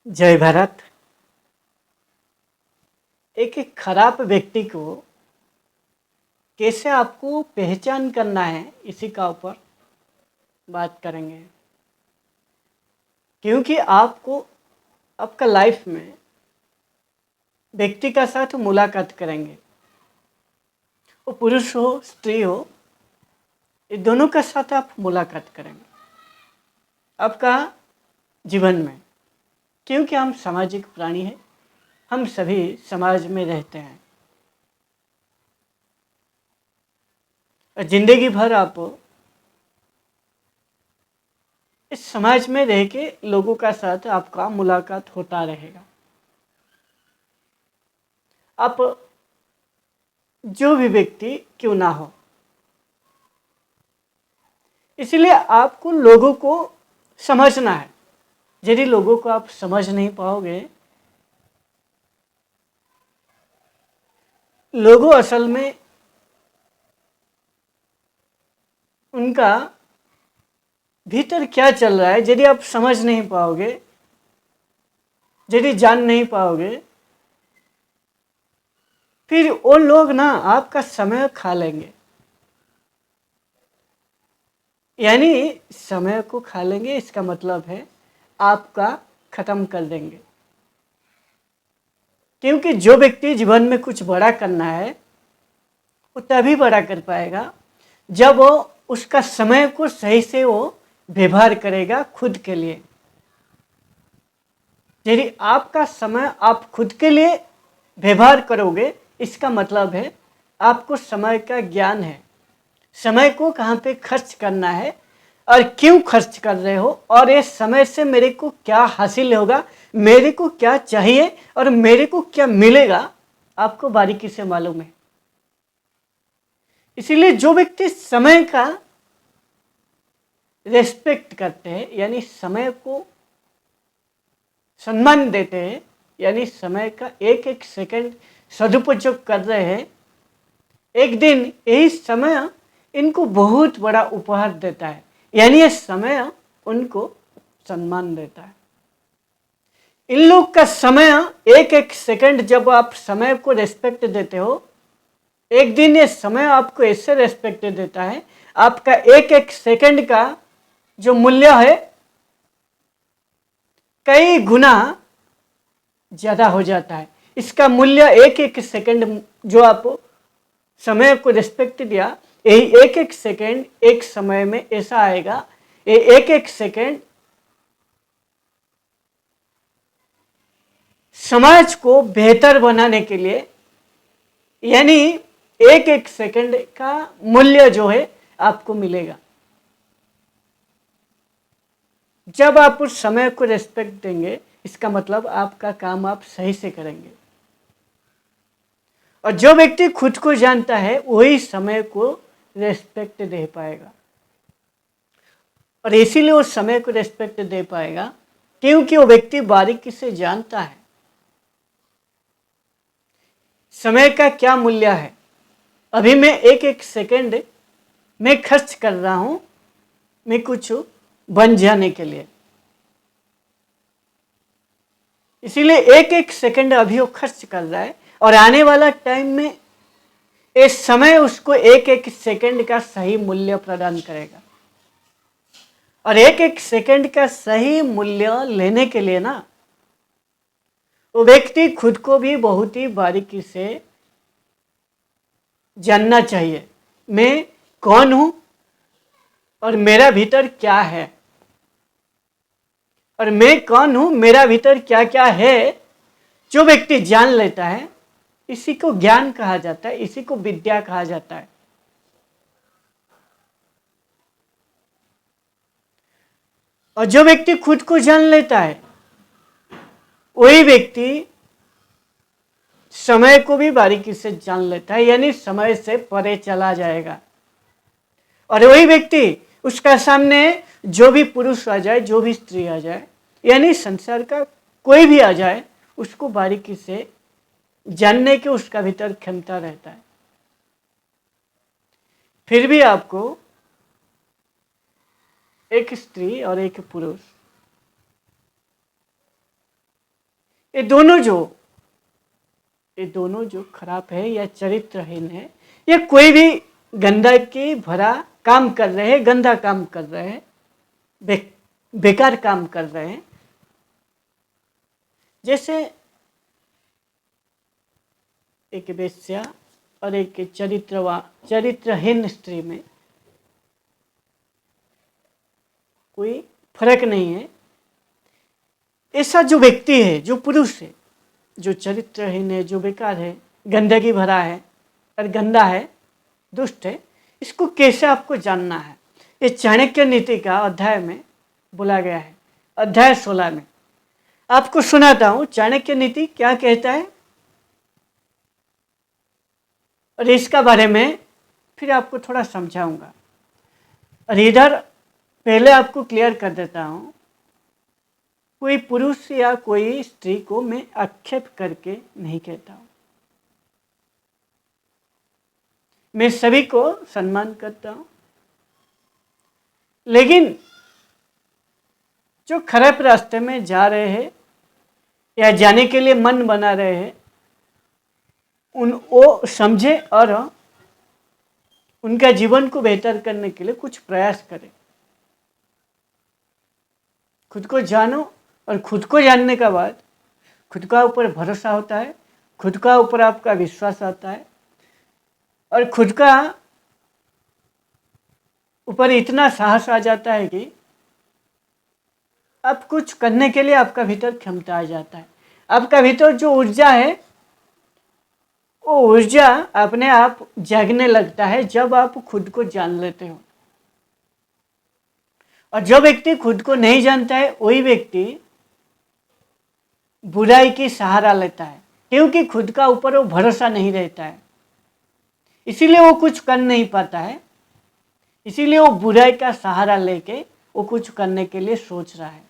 जय भारत। एक एक खराब व्यक्ति को कैसे आपको पहचान करना है, इसी का ऊपर बात करेंगे। क्योंकि आपको आपका लाइफ में व्यक्ति का साथ मुलाकात करेंगे, वो पुरुष हो स्त्री हो, ये दोनों का साथ आप मुलाकात करेंगे आपका जीवन में। क्योंकि हम सामाजिक प्राणी हैं, हम सभी समाज में रहते हैं और जिंदगी भर आप इस समाज में रह के लोगों का साथ आपका मुलाकात होता रहेगा। आप जो भी व्यक्ति क्यों ना हो, इसलिए आपको लोगों को समझना है। यदि लोगों को आप समझ नहीं पाओगे, लोगों असल में उनका भीतर क्या चल रहा है यदि आप समझ नहीं पाओगे, यदि जान नहीं पाओगे, फिर वो लोग ना आपका समय खा लेंगे। यानी समय को खा लेंगे, इसका मतलब है आपका खत्म कर देंगे। क्योंकि जो व्यक्ति जीवन में कुछ बड़ा करना है वो तभी बड़ा कर पाएगा जब वो उसका समय को सही से वो व्यवहार करेगा खुद के लिए। यदि आपका समय आप खुद के लिए व्यवहार करोगे, इसका मतलब है आपको समय का ज्ञान है, समय को कहाँ पे खर्च करना है और क्यों खर्च कर रहे हो, और ये समय से मेरे को क्या हासिल होगा, मेरे को क्या चाहिए और मेरे को क्या मिलेगा, आपको बारीकी से मालूम है। इसीलिए जो व्यक्ति समय का रेस्पेक्ट करते हैं, यानी समय को सम्मान देते हैं, यानी समय का एक एक सेकंड सदुपयोग कर रहे हैं, एक दिन यही समय इनको बहुत बड़ा उपहार देता है। यानी ये समय उनको सम्मान देता है। इन लोग का समय एक एक सेकंड, जब आप समय को रेस्पेक्ट देते हो, एक दिन ये समय आपको ऐसे रेस्पेक्ट देता है, आपका एक एक सेकंड का जो मूल्य है कई गुना ज़्यादा हो जाता है। इसका मूल्य एक एक सेकंड जो आप समय को रिस्पेक्ट दिया, यही एक एक सेकंड एक समय में ऐसा आएगा, ये एक एक सेकंड समाज को बेहतर बनाने के लिए, यानी एक एक सेकंड का मूल्य जो है आपको मिलेगा जब आप उस समय को रिस्पेक्ट देंगे। इसका मतलब आपका काम आप सही से करेंगे। और जो व्यक्ति खुद को जानता है वही समय को रेस्पेक्ट दे पाएगा, और इसीलिए वो समय को रेस्पेक्ट दे पाएगा क्योंकि वो व्यक्ति बारीकी से जानता है समय का क्या मूल्य है। अभी मैं एक एक सेकंड में खर्च कर रहा हूं, मैं कुछ बन जाने के लिए। इसीलिए एक एक सेकंड अभी वो खर्च कर रहा है, और आने वाला टाइम में ये समय उसको एक एक सेकंड का सही मूल्य प्रदान करेगा। और एक एक सेकंड का सही मूल्य लेने के लिए ना, वो व्यक्ति खुद को भी बहुत ही बारीकी से जानना चाहिए। मैं कौन हूं और मेरा भीतर क्या है, और मैं कौन हूं, मेरा भीतर क्या क्या है। जो व्यक्ति जान लेता है, इसी को ज्ञान कहा जाता है, इसी को विद्या कहा जाता है। और जो व्यक्ति खुद को जान लेता है, वही व्यक्ति समय को भी बारीकी से जान लेता है, यानी समय से परे चला जाएगा। और वही व्यक्ति, उसका सामने जो भी पुरुष आ जाए, जो भी स्त्री आ जाए, यानी संसार का कोई भी आ जाए, उसको बारीकी से जानने की उसका भीतर क्षमता रहता है। फिर भी आपको एक स्त्री और एक पुरुष ये दोनों जो खराब है या चरित्रहीन है, या कोई भी गंदगी भरा काम कर रहे हैं, गंदा काम कर रहे हैं, बेकार काम कर रहे हैं। जैसे एक वेश्या और एक चरित्रहीन स्त्री में कोई फर्क नहीं है। ऐसा जो व्यक्ति है, जो पुरुष है, जो चरित्रहीन है, जो बेकार है, गंदगी भरा है और गंदा है, दुष्ट है, इसको कैसे आपको जानना है? ये चाणक्य नीति का अध्याय में बोला गया है, अध्याय 16 में। आपको सुनाता हूँ चाणक्य नीति क्या कहता है, और इसका बारे में फिर आपको थोड़ा समझाऊंगा। और इधर पहले आपको क्लियर कर देता हूँ, कोई पुरुष या कोई स्त्री को मैं आक्षेप करके नहीं कहता हूँ, मैं सभी को सम्मान करता हूँ। लेकिन जो खराब रास्ते में जा रहे हैं या जाने के लिए मन बना रहे हैं, वो समझे और उनका जीवन को बेहतर करने के लिए कुछ प्रयास करें। खुद को जानो, और खुद को जानने के बाद खुद का ऊपर भरोसा होता है, खुद का ऊपर आपका विश्वास आता है, और खुद का ऊपर इतना साहस आ जाता है कि आप कुछ करने के लिए आपका भीतर क्षमता आ जाता है। आपका भीतर जो ऊर्जा है, वो ऊर्जा अपने आप जागने लगता है जब आप खुद को जान लेते हो। और जो व्यक्ति खुद को नहीं जानता है, वही व्यक्ति बुराई की सहारा लेता है, क्योंकि खुद का ऊपर वो भरोसा नहीं रहता है, इसीलिए वो कुछ कर नहीं पाता है। इसीलिए वो बुराई का सहारा लेके वो कुछ करने के लिए सोच रहा है।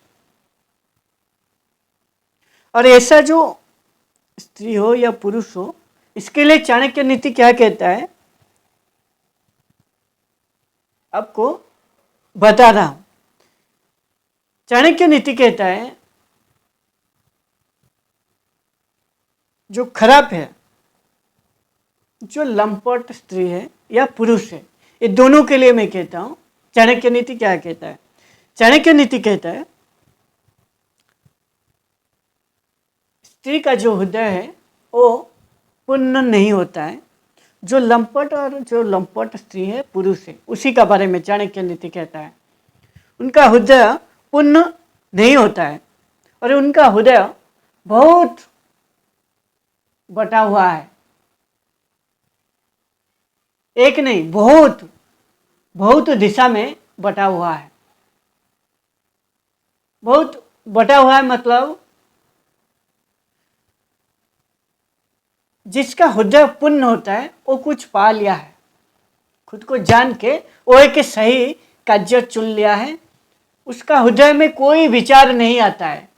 और ऐसा जो स्त्री हो या पुरुष हो, इसके लिए चाणक्य नीति क्या कहता है, आपको बता रहा हूं। चाणक्य नीति कहता है, जो खराब है, जो लंपट स्त्री है या पुरुष है, ये दोनों के लिए मैं कहता हूं, चाणक्य नीति क्या कहता है? चाणक्य नीति कहता है, स्त्री का जो हृदय है वो पूर्ण नहीं होता है। जो लंपट स्त्री है, पुरुष है, उसी का बारे में चाणक्य नीति कहता है, उनका हृदय पूर्ण नहीं होता है, और उनका हृदय बहुत बटा हुआ है। एक नहीं, बहुत दिशा में बटा हुआ है। बहुत बटा हुआ है मतलब जिसका हृदय पूर्ण होता है वो कुछ पा लिया है, खुद को जान के वो एक सही कार्य चुन लिया है, उसका हृदय में कोई विचार नहीं आता है,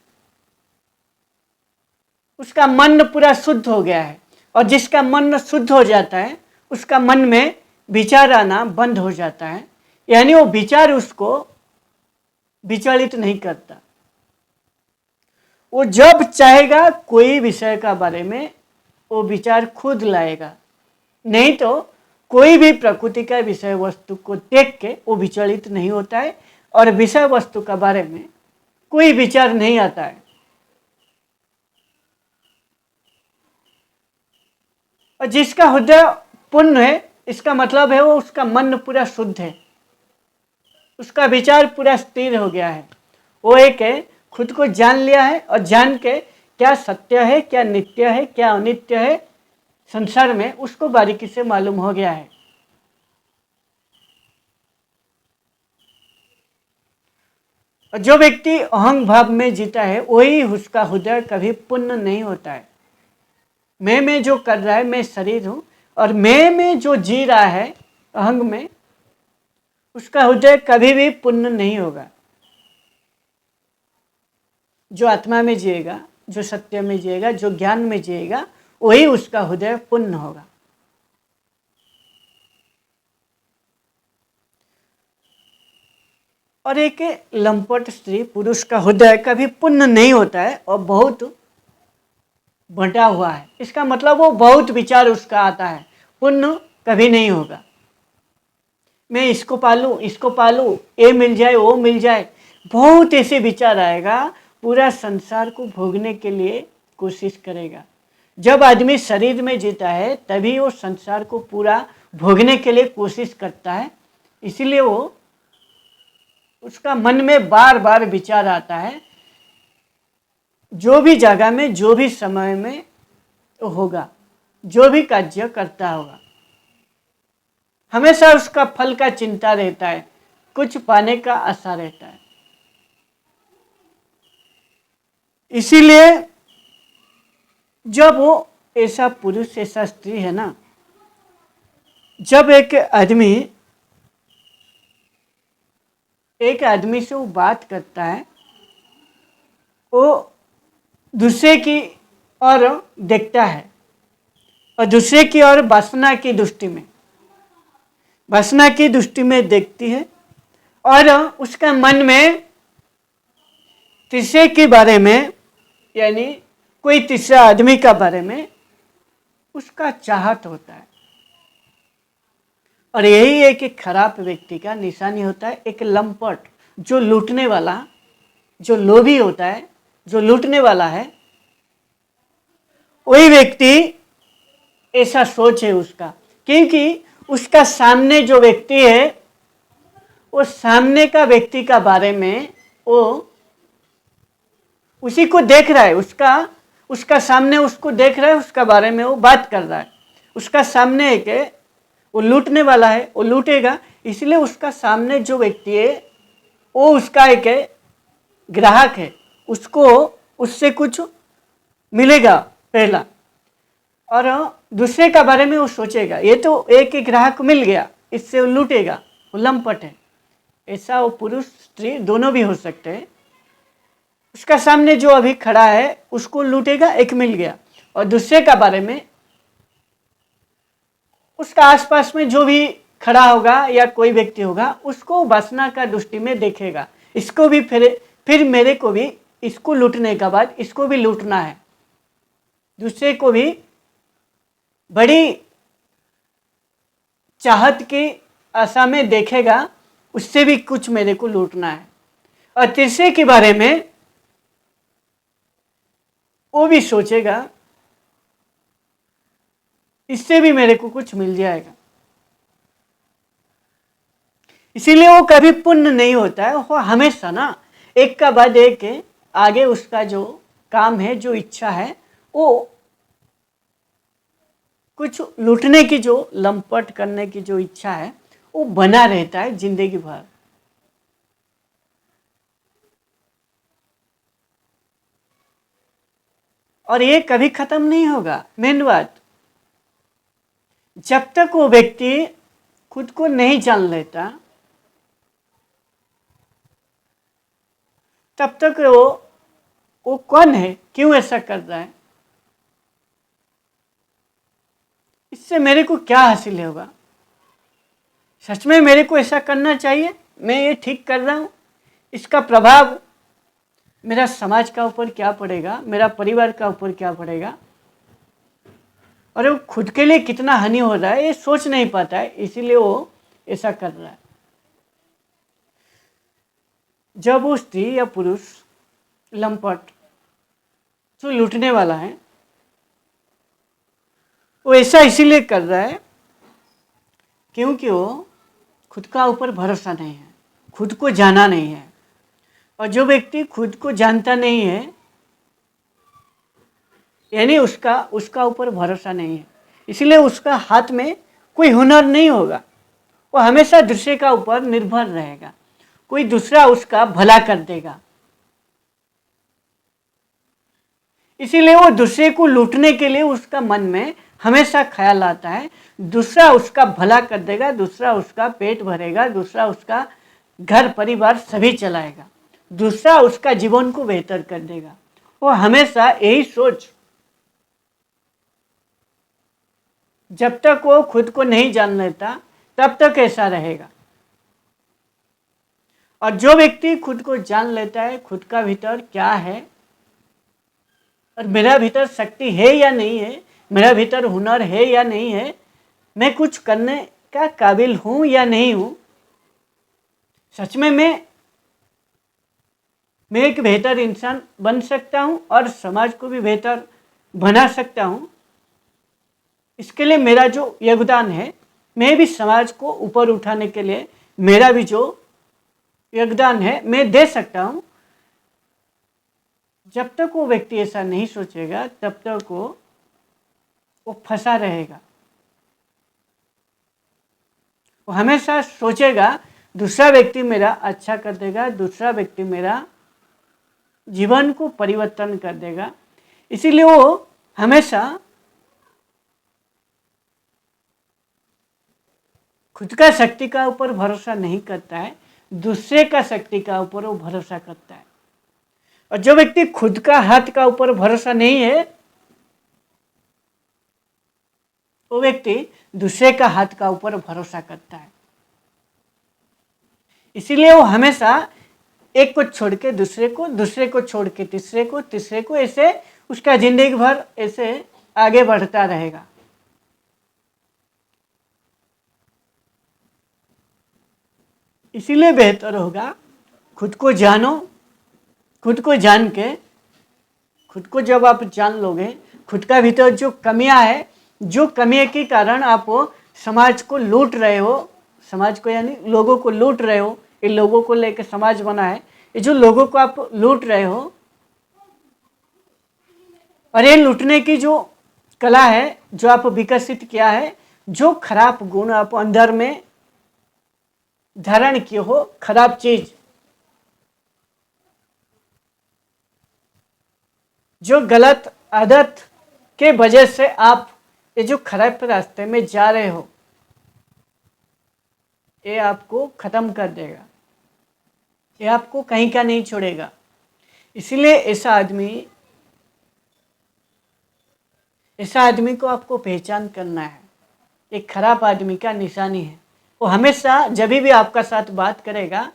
उसका मन पूरा शुद्ध हो गया है। और जिसका मन शुद्ध हो जाता है, उसका मन में विचार आना बंद हो जाता है, यानी वो विचार उसको विचलित नहीं करता। वो जब चाहेगा कोई विषय का बारे में वो विचार खुद लाएगा, नहीं तो कोई भी प्रकृति का विषय वस्तु को देख के वो विचलित नहीं होता है, और विषय वस्तु का बारे में कोई विचार नहीं आता है। और जिसका हृदय पूर्ण है, इसका मतलब है वो उसका मन पूरा शुद्ध है, उसका विचार पूरा स्थिर हो गया है। वो एक है, खुद को जान लिया है, और जान के क्या सत्य है, क्या नित्य है, क्या अनित्य है संसार में, उसको बारीकी से मालूम हो गया है। और जो व्यक्ति अहंग भाव में जीता है, वही उसका हृदय कभी पूर्ण नहीं होता है। मैं जो कर रहा है, मैं शरीर हूँ, और मैं जो जी रहा है अहंग में, उसका हृदय कभी भी पूर्ण नहीं होगा। जो आत्मा में जिएगा, जो सत्य में जिएगा, जो ज्ञान में जिएगा, वही उसका हृदय पूर्ण होगा। और एक लंपट स्त्री पुरुष का हृदय कभी पूर्ण नहीं होता है, और बहुत बंटा हुआ है, इसका मतलब वो बहुत विचार उसका आता है, पुण्य कभी नहीं होगा। मैं इसको पालूं, इसको पालूं, ये मिल जाए, वो मिल जाए, बहुत ऐसे विचार आएगा, पूरा संसार को भोगने के लिए कोशिश करेगा। जब आदमी शरीर में जीता है तभी वो संसार को पूरा भोगने के लिए कोशिश करता है, इसीलिए वो उसका मन में बार बार विचार आता है, जो भी जगह में, जो भी समय में होगा, जो भी कार्य करता होगा, हमेशा उसका फल का चिंता रहता है, कुछ पाने का आशा रहता है। इसीलिए जब वो ऐसा पुरुष, ऐसा स्त्री है ना, जब एक आदमी से वो बात करता है, वो दूसरे की ओर देखता है, और दूसरे की ओर वासना की दृष्टि में देखती है, और उसका मन में तीसरे के बारे में, यानी कोई तीसरा आदमी का बारे में उसका चाहत होता है। और यही एक खराब व्यक्ति का निशानी होता है, एक लंपट, जो लूटने वाला, जो लोभी होता है, जो लूटने वाला है, वही व्यक्ति ऐसा सोच है उसका, क्योंकि उसका सामने जो व्यक्ति है, वो सामने का व्यक्ति का बारे में वो उसी को देख रहा है, उसका सामने उसको देख रहा है, उसका बारे में वो बात कर रहा है। उसका सामने एक है, वो लूटने वाला है, वो लूटेगा, इसलिए उसका सामने जो व्यक्ति है वो उसका एक है ग्राहक है, उसको उससे कुछ मिलेगा पहला, और दूसरे का बारे में वो सोचेगा, ये तो एक ही ग्राहक मिल गया, इससे वो लूटेगा, वो लंपट है। ऐसा वो पुरुष स्त्री दोनों भी हो सकते हैं। उसका सामने जो अभी खड़ा है उसको लूटेगा, एक मिल गया, और दूसरे का बारे में उसका आसपास में जो भी खड़ा होगा या कोई व्यक्ति होगा उसको वासना का दृष्टि में देखेगा, इसको भी फिर मेरे को भी इसको लूटने के बाद इसको भी लूटना है, दूसरे को भी बड़ी चाहत की आशा में देखेगा, उससे भी कुछ मेरे को लूटना है। और तीसरे के बारे में वो भी सोचेगा, इससे भी मेरे को कुछ मिल जाएगा। इसीलिए वो कभी पुण्य नहीं होता है, वो हमेशा ना एक का बाद एक है, आगे उसका जो काम है, जो इच्छा है, वो कुछ लूटने की, जो लंपट करने की जो इच्छा है वो बना रहता है जिंदगी भर। और ये कभी खत्म नहीं होगा। मेन बात, जब तक वो व्यक्ति खुद को नहीं जान लेता तब तक वो कौन है, क्यों ऐसा कर रहा है, इससे मेरे को क्या हासिल होगा, सच में मेरे को ऐसा करना चाहिए, मैं ये ठीक कर रहा हूँ, इसका प्रभाव मेरा समाज का ऊपर क्या पड़ेगा, मेरा परिवार का ऊपर क्या पड़ेगा, और वो खुद के लिए कितना हानि हो रहा है ये सोच नहीं पाता है, इसीलिए वो ऐसा कर रहा है। जब वो स्त्री या पुरुष लंपट जो लूटने वाला है, वो ऐसा इसीलिए कर रहा है क्योंकि वो खुद का ऊपर भरोसा नहीं है, खुद को जाना नहीं है। और जो व्यक्ति खुद को जानता नहीं है, यानी उसका ऊपर भरोसा नहीं है, इसलिए उसका हाथ में कोई हुनर नहीं होगा, वो हमेशा दूसरे का ऊपर निर्भर रहेगा, कोई दूसरा उसका भला कर देगा। इसीलिए वो दूसरे को लूटने के लिए उसका मन में हमेशा ख्याल आता है, दूसरा उसका भला कर देगा, दूसरा उसका पेट भरेगा, दूसरा उसका घर परिवार सभी चलाएगा, दूसरा उसका जीवन को बेहतर कर देगा। वो हमेशा यही सोच, जब तक वो खुद को नहीं जान लेता तब तक ऐसा रहेगा। और जो व्यक्ति खुद को जान लेता है, खुद का भीतर क्या है और मेरा भीतर शक्ति है या नहीं है, मेरा भीतर हुनर है या नहीं है, मैं कुछ करने का काबिल हूँ या नहीं हूँ, सच में मैं एक बेहतर इंसान बन सकता हूँ और समाज को भी बेहतर बना सकता हूँ। इसके लिए मेरा जो योगदान है, मैं भी समाज को ऊपर उठाने के लिए मेरा भी जो योगदान है मैं दे सकता हूँ। जब तक वो व्यक्ति ऐसा नहीं सोचेगा तब तक वो फंसा रहेगा। वो हमेशा सोचेगा दूसरा व्यक्ति मेरा अच्छा कर देगा, दूसरा व्यक्ति मेरा जीवन को परिवर्तन कर देगा। इसीलिए वो हमेशा खुद का शक्ति का ऊपर भरोसा नहीं करता है, दूसरे का शक्ति का ऊपर वो भरोसा करता है। और जो व्यक्ति खुद का हाथ का ऊपर भरोसा नहीं है, वो व्यक्ति दूसरे का हाथ का ऊपर भरोसा करता है। इसीलिए वो हमेशा एक को छोड़ के दूसरे को, दूसरे को छोड़ के तीसरे को, तीसरे को, ऐसे उसका जिंदगी भर ऐसे आगे बढ़ता रहेगा। इसीलिए बेहतर होगा खुद को जानो। खुद को जान के, खुद को जब आप जान लोगे, खुद का भीतर जो कमियां है, जो कमियों के कारण आप समाज को लूट रहे हो, समाज को यानी लोगों को लूट रहे हो, इन लोगों को लेकर समाज बना है, ये जो लोगों को आप लूट रहे हो, और ये लूटने की जो कला है जो आप विकसित किया है, जो खराब गुण आप अंदर में धारण किए हो, खराब चीज, जो गलत आदत के वजह से आप ये जो खराब रास्ते में जा रहे हो, ये आपको खत्म कर देगा, ये आपको कहीं का नहीं छोड़ेगा। इसलिए ऐसा आदमी को आपको पहचान करना है। एक खराब आदमी का निशानी है, वो हमेशा जब भी आपका साथ बात करेगा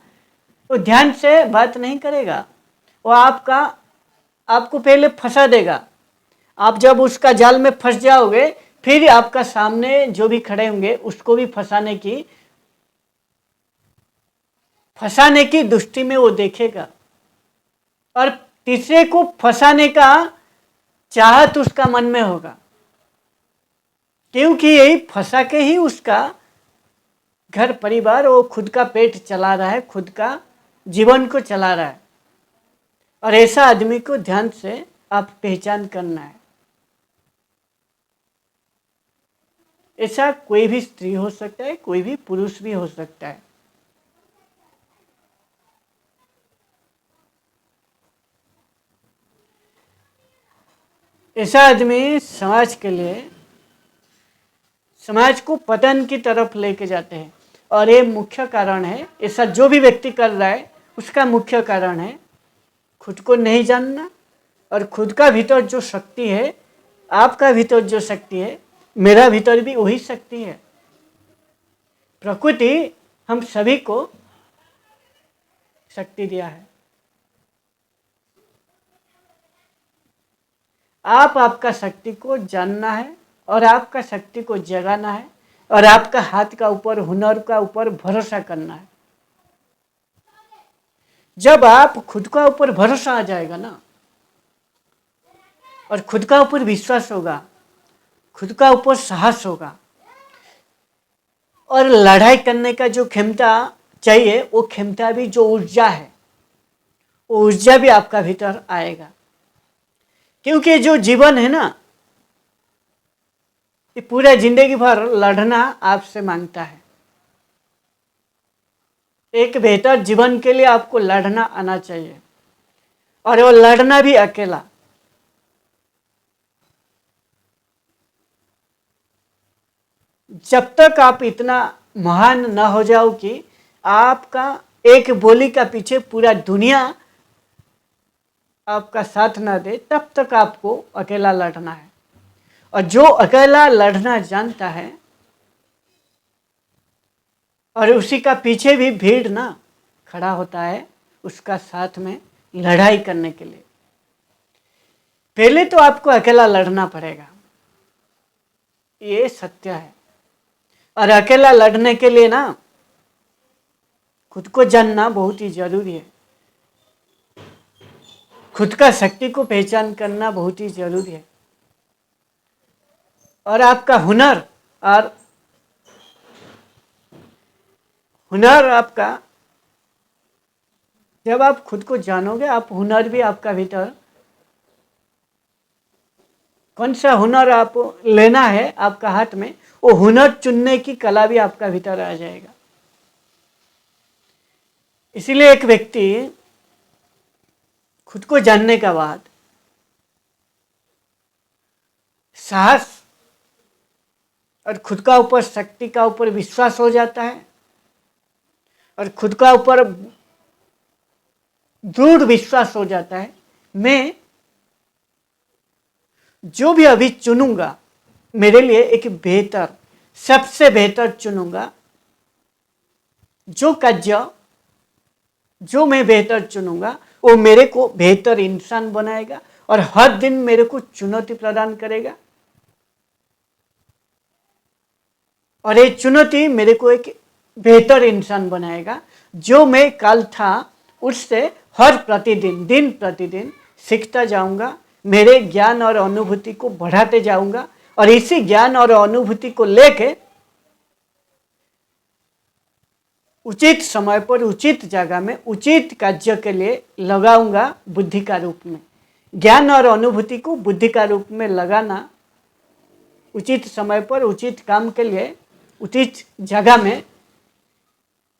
वो ध्यान से बात नहीं करेगा, वो आपको पहले फंसा देगा। आप जब उसका जाल में फंस जाओगे, फिर आपका सामने जो भी खड़े होंगे उसको भी फंसाने की दृष्टि में वो देखेगा, और तीसरे को फंसाने का चाहत उसका मन में होगा, क्योंकि यही फंसा के ही उसका घर परिवार, वो खुद का पेट चला रहा है, खुद का जीवन को चला रहा है। और ऐसा आदमी को ध्यान से आप पहचान करना है। ऐसा कोई भी स्त्री हो सकता है, कोई भी पुरुष भी हो सकता है। ऐसा आदमी समाज के लिए, समाज को पतन की तरफ लेके जाते हैं। और ये मुख्य कारण है, ऐसा जो भी व्यक्ति कर रहा है उसका मुख्य कारण है खुद को नहीं जानना। और खुद का भीतर जो शक्ति है, आपका भीतर जो शक्ति है, मेरा भीतर भी वही शक्ति है। प्रकृति हम सभी को शक्ति दिया है। आपका शक्ति को जानना है और आपका शक्ति को जगाना है, और आपका हाथ का ऊपर, हुनर का ऊपर भरोसा करना है। जब आप खुद का ऊपर भरोसा आ जाएगा ना, और खुद का ऊपर विश्वास होगा, खुद का ऊपर साहस होगा, और लड़ाई करने का जो क्षमता चाहिए, वो क्षमता भी, जो ऊर्जा है, वो ऊर्जा भी आपका भीतर आएगा। क्योंकि जो जीवन है ना, ये पूरा जिंदगी भर लड़ना आपसे मांगता है। एक बेहतर जीवन के लिए आपको लड़ना आना चाहिए, और वो लड़ना भी अकेला। जब तक आप इतना महान ना हो जाओ कि आपका एक बोली का पीछे पूरा दुनिया आपका साथ ना दे, तब तक आपको अकेला लड़ना है। और जो अकेला लड़ना जानता है, और उसी का पीछे भी भीड़ ना खड़ा होता है उसका साथ में लड़ाई करने के लिए। पहले तो आपको अकेला लड़ना पड़ेगा, ये सत्य है। और अकेला लड़ने के लिए ना खुद को जानना बहुत ही जरूरी है। खुद का शक्ति को पहचान करना बहुत ही जरूरी है। और आपका हुनर आपका, जब आप खुद को जानोगे, आप हुनर भी आपका भीतर, कौन सा हुनर आप लेना है आपका हाथ में, वो हुनर चुनने की कला भी आपका भीतर आ जाएगा। इसीलिए एक व्यक्ति खुद को जानने का बाद साहस और खुद का ऊपर शक्ति का ऊपर विश्वास हो जाता है, और खुद का ऊपर दृढ़ विश्वास हो जाता है, मैं जो भी अभी चुनूंगा मेरे लिए एक बेहतर, सबसे बेहतर चुनूंगा। जो कार्य जो मैं बेहतर चुनूंगा वो मेरे को बेहतर इंसान बनाएगा और हर दिन मेरे को चुनौती प्रदान करेगा। और ये चुनौती मेरे को एक बेहतर इंसान बनाएगा। जो मैं कल था उससे हर प्रतिदिन, दिन प्रतिदिन सीखता जाऊंगा, मेरे ज्ञान और अनुभूति को बढ़ाते जाऊंगा, और इसी ज्ञान और अनुभूति को लेके उचित समय पर उचित जगह में उचित कार्य के लिए लगाऊंगा बुद्धि का रूप में। ज्ञान और अनुभूति को बुद्धि का रूप में लगाना, उचित समय पर उचित काम के लिए उचित जगह में,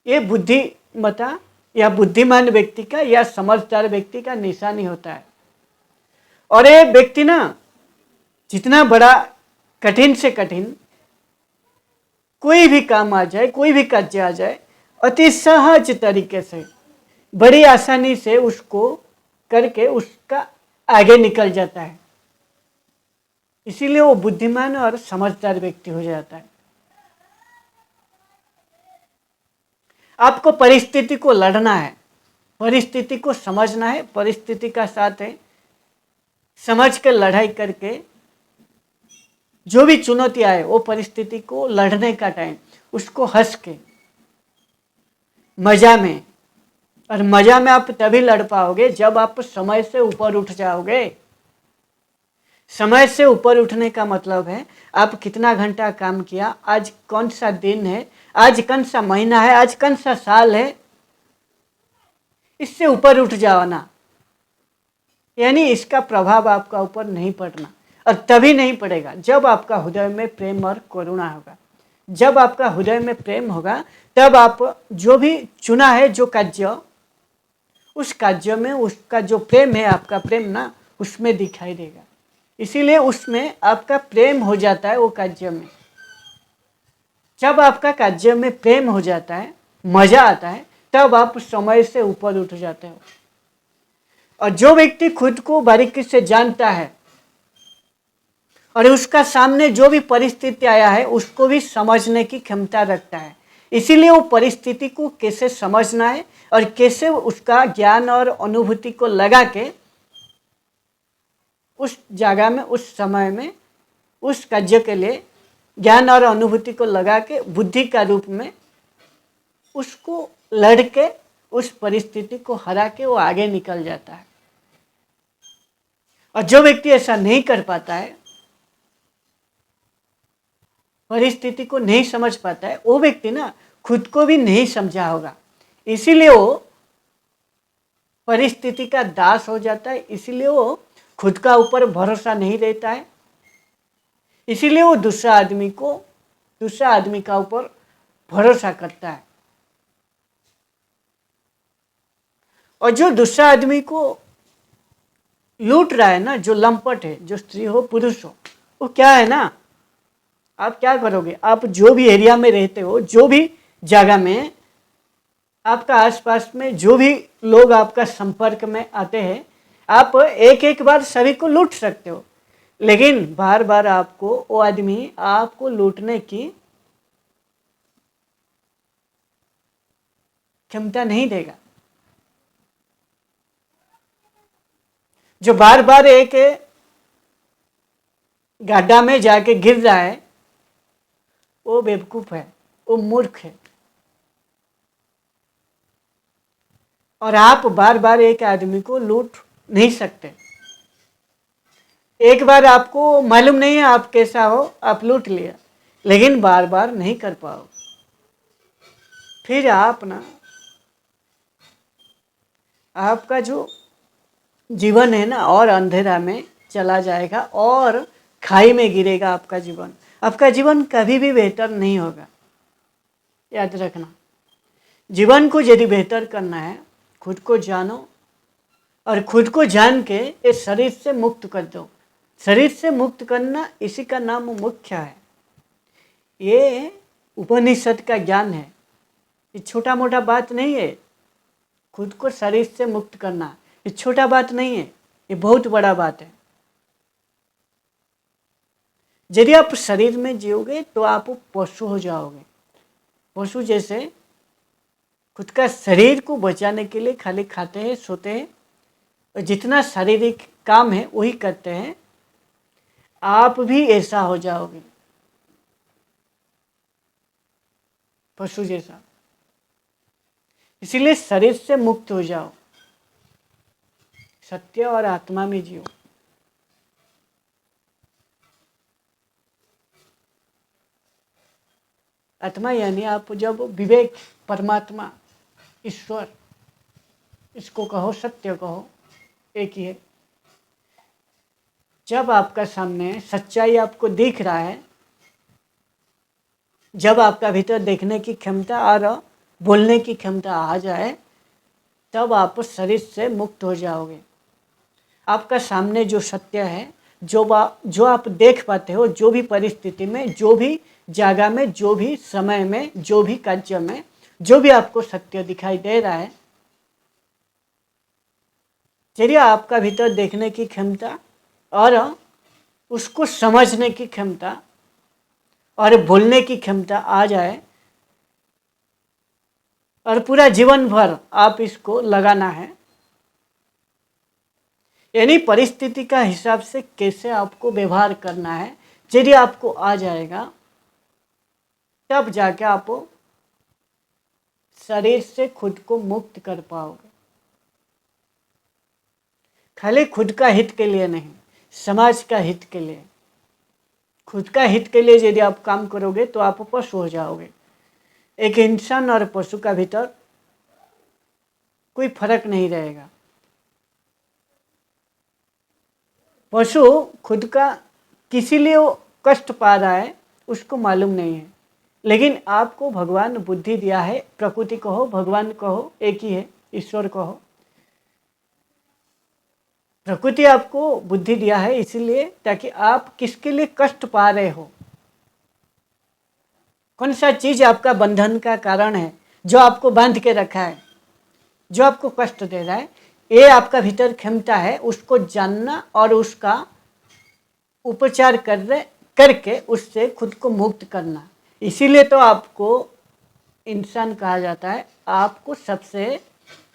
ये बुद्धिमता या बुद्धिमान व्यक्ति का या समझदार व्यक्ति का निशानी होता है। और ये व्यक्ति ना जितना बड़ा कठिन से कठिन कोई भी काम आ जाए, कोई भी कार्य आ जाए, अति सहज तरीके से बड़ी आसानी से उसको करके उसका आगे निकल जाता है। इसीलिए वो बुद्धिमान और समझदार व्यक्ति हो जाता है। आपको परिस्थिति को लड़ना है, परिस्थिति को समझना है, परिस्थिति का साथ है समझ के लड़ाई करके जो भी चुनौती आए वो परिस्थिति को लड़ने का टाइम, उसको हंस के मजा में, और मजा में आप तभी लड़ पाओगे जब आप समय से ऊपर उठ जाओगे। समय से ऊपर उठने का मतलब है आप कितना घंटा काम किया, आज कौन सा दिन है, आज कौन सा महीना है, आज कौन सा साल है, इससे ऊपर उठ जाओ ना। यानी इसका प्रभाव आपका ऊपर नहीं पड़ना, और तभी नहीं पड़ेगा जब आपका हृदय में प्रेम और करुणा होगा। जब आपका हृदय में प्रेम होगा तब आप जो भी चुना है जो कार्य, उस कार्य में उसका जो प्रेम है, आपका प्रेम ना उसमें दिखाई देगा। इसीलिए उसमें आपका प्रेम हो जाता है वो कार्य में। जब आपका कार्य में प्रेम हो जाता है, मजा आता है, तब आप समय से ऊपर उठ जाते हो। और जो व्यक्ति खुद को बारीकी से जानता है और उसका सामने जो भी परिस्थिति आया है उसको भी समझने की क्षमता रखता है, इसीलिए वो परिस्थिति को कैसे समझना है और कैसे उसका ज्ञान और अनुभूति को लगा के उस जगह में, उस समय में, उस कार्य के लिए ज्ञान और अनुभूति को लगा के बुद्धि का रूप में उसको लड़ के उस परिस्थिति को हरा के वो आगे निकल जाता है। और जो व्यक्ति ऐसा नहीं कर पाता है, परिस्थिति को नहीं समझ पाता है, वो व्यक्ति ना खुद को भी नहीं समझा होगा, इसीलिए वो परिस्थिति का दास हो जाता है। इसीलिए वो खुद का ऊपर भरोसा नहीं रहता है, इसीलिए वो दूसरा आदमी का ऊपर भरोसा करता है। और जो दूसरा आदमी को लूट रहा है ना, जो लंपट है, जो स्त्री हो पुरुष हो, वो क्या है ना, आप क्या करोगे, आप जो भी एरिया में रहते हो, जो भी जगह में आपका आसपास में जो भी लोग आपका संपर्क में आते हैं, आप एक एक बार सभी को लूट सकते हो, लेकिन बार बार आपको वो आदमी आपको लूटने की क्षमता नहीं देगा। जो बार बार एक गड्ढा में जाके गिर रहा है, वो बेवकूफ़ है, वो मूर्ख है। और आप बार बार एक आदमी को लूट नहीं सकते। एक बार आपको मालूम नहीं है आप कैसा हो, आप लूट लिया, लेकिन बार बार नहीं कर पाओ, फिर आप ना, आपका जो जीवन है ना और अंधेरा में चला जाएगा और खाई में गिरेगा आपका जीवन। आपका जीवन कभी भी बेहतर नहीं होगा, याद रखना। जीवन को यदि बेहतर करना है, खुद को जानो और खुद को जान के इस शरीर से मुक्त कर दो। शरीर से मुक्त करना, इसी का नाम मुख्य है। ये उपनिषद का ज्ञान है, ये छोटा मोटा बात नहीं है। खुद को शरीर से मुक्त करना ये छोटा बात नहीं है, ये बहुत बड़ा बात है। यदि आप शरीर में जियोगे तो आप पशु हो जाओगे। पशु जैसे खुद का शरीर को बचाने के लिए खाली खाते हैं, सोते हैं और जितना शारीरिक काम है वही करते हैं, आप भी ऐसा हो जाओगे, पशु जैसा। इसीलिए शरीर से मुक्त हो जाओ, सत्य और आत्मा में जियो। आत्मा यानी आप जब विवेक, परमात्मा, ईश्वर, इसको कहो, सत्य कहो, एक ही है। जब आपका सामने सच्चाई आपको दिख रहा है, जब आपका भीतर देखने की क्षमता और बोलने की क्षमता आ जाए, तब आप शरीर से मुक्त हो जाओगे। आपका सामने जो सत्य है, जो आप देख पाते हो, जो भी परिस्थिति में, जो भी जगह में, जो भी समय में, जो भी कार्य में, जो भी आपको सत्य दिखाई दे रहा है, चलिए आपका भीतर देखने की क्षमता और उसको समझने की क्षमता और बोलने की क्षमता आ जाए और पूरा जीवन भर आप इसको लगाना है। यानी परिस्थिति का हिसाब से कैसे आपको व्यवहार करना है, यदि आपको आ जाएगा, तब जाके आप शरीर से खुद को मुक्त कर पाओगे। खाली खुद का हित के लिए नहीं, समाज का हित के लिए। खुद का हित के लिए यदि आप काम करोगे तो आप पशु हो जाओगे। एक इंसान और पशु का भीतर कोई फर्क नहीं रहेगा। पशु खुद का किसी लिए वो कष्ट पा रहा है, उसको मालूम नहीं है, लेकिन आपको भगवान बुद्धि दिया है। प्रकृति कहो, भगवान कहो, एक ही है, ईश्वर कहो। प्रकृति आपको बुद्धि दिया है इसीलिए ताकि आप किसके लिए कष्ट पा रहे हो, कौन सा चीज आपका बंधन का कारण है, जो आपको बांध के रखा है, जो आपको कष्ट दे रहा है, ये आपका भीतर क्षमता है उसको जानना और उसका उपचार करके उससे खुद को मुक्त करना। इसीलिए तो आपको इंसान कहा जाता है, आपको सबसे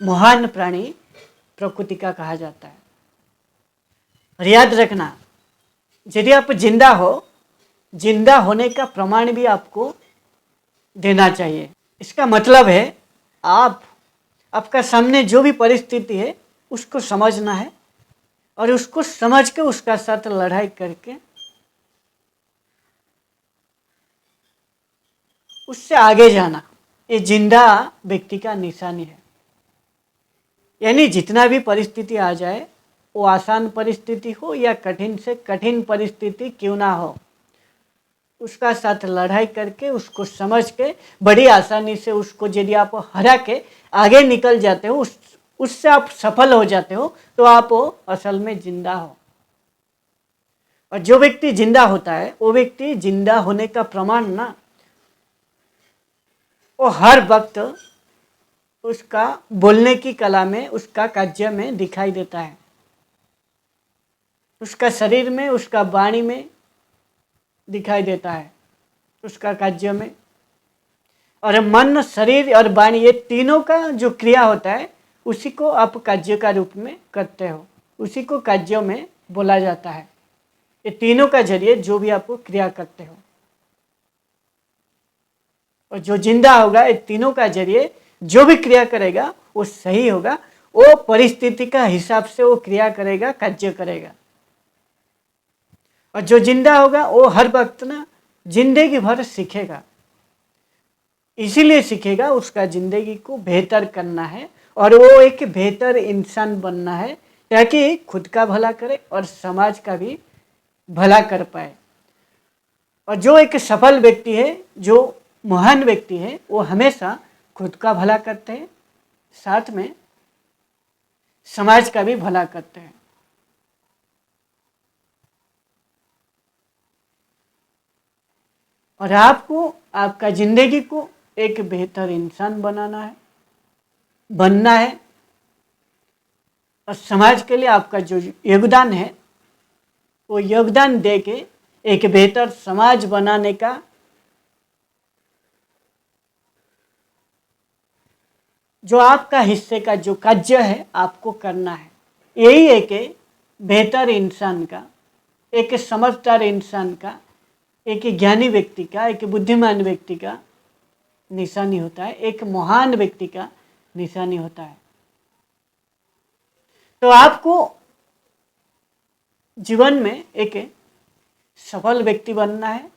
महान प्राणी प्रकृति का कहा जाता है। और याद रखना, यदि आप जिंदा हो, जिंदा होने का प्रमाण भी आपको देना चाहिए। इसका मतलब है आपका सामने जो भी परिस्थिति है उसको समझना है और उसको समझ के उसका साथ लड़ाई करके उससे आगे जाना, ये जिंदा व्यक्ति का निशानी है। यानी जितना भी परिस्थिति आ जाए, वो आसान परिस्थिति हो या कठिन से कठिन परिस्थिति क्यों ना हो, उसका साथ लड़ाई करके उसको समझ के बड़ी आसानी से उसको यदि आप हरा के आगे निकल जाते हो, उससे आप सफल हो जाते हो, तो आप असल में जिंदा हो। और जो व्यक्ति जिंदा होता है, वो व्यक्ति जिंदा होने का प्रमाण ना, वो हर वक्त उसका बोलने की कला में, उसका कार्य में दिखाई देता है, उसका शरीर में, उसका वाणी में दिखाई देता है, उसका कार्य में। और मन, शरीर और वाणी, ये तीनों का जो क्रिया होता है, उसी को आप कार्य का रूप में करते हो, उसी को कार्यों में बोला जाता है। ये तीनों का जरिए जो भी आपको क्रिया करते हो, और जो जिंदा होगा ये तीनों का जरिए जो भी क्रिया करेगा वो सही होगा, वो परिस्थिति का हिसाब से वो क्रिया करेगा, कार्य करेगा। और जो जिंदा होगा वो हर वक्त ना जिंदगी भर सीखेगा, इसीलिए सीखेगा उसका जिंदगी को बेहतर करना है और वो एक बेहतर इंसान बनना है, ताकि खुद का भला करे और समाज का भी भला कर पाए। और जो एक सफल व्यक्ति है, जो महान व्यक्ति है, वो हमेशा खुद का भला करते हैं, साथ में समाज का भी भला करते हैं। और आपको आपका जिंदगी को एक बेहतर इंसान बनना है और समाज के लिए आपका जो योगदान है वो योगदान दे के एक बेहतर समाज बनाने का जो आपका हिस्से का जो कार्य है आपको करना है। यही एक बेहतर इंसान का, एक समझदार इंसान का, एक ज्ञानी व्यक्ति का, एक बुद्धिमान व्यक्ति का निशानी होता है, एक महान व्यक्ति का निशानी होता है। तो आपको जीवन में एक सफल व्यक्ति बनना है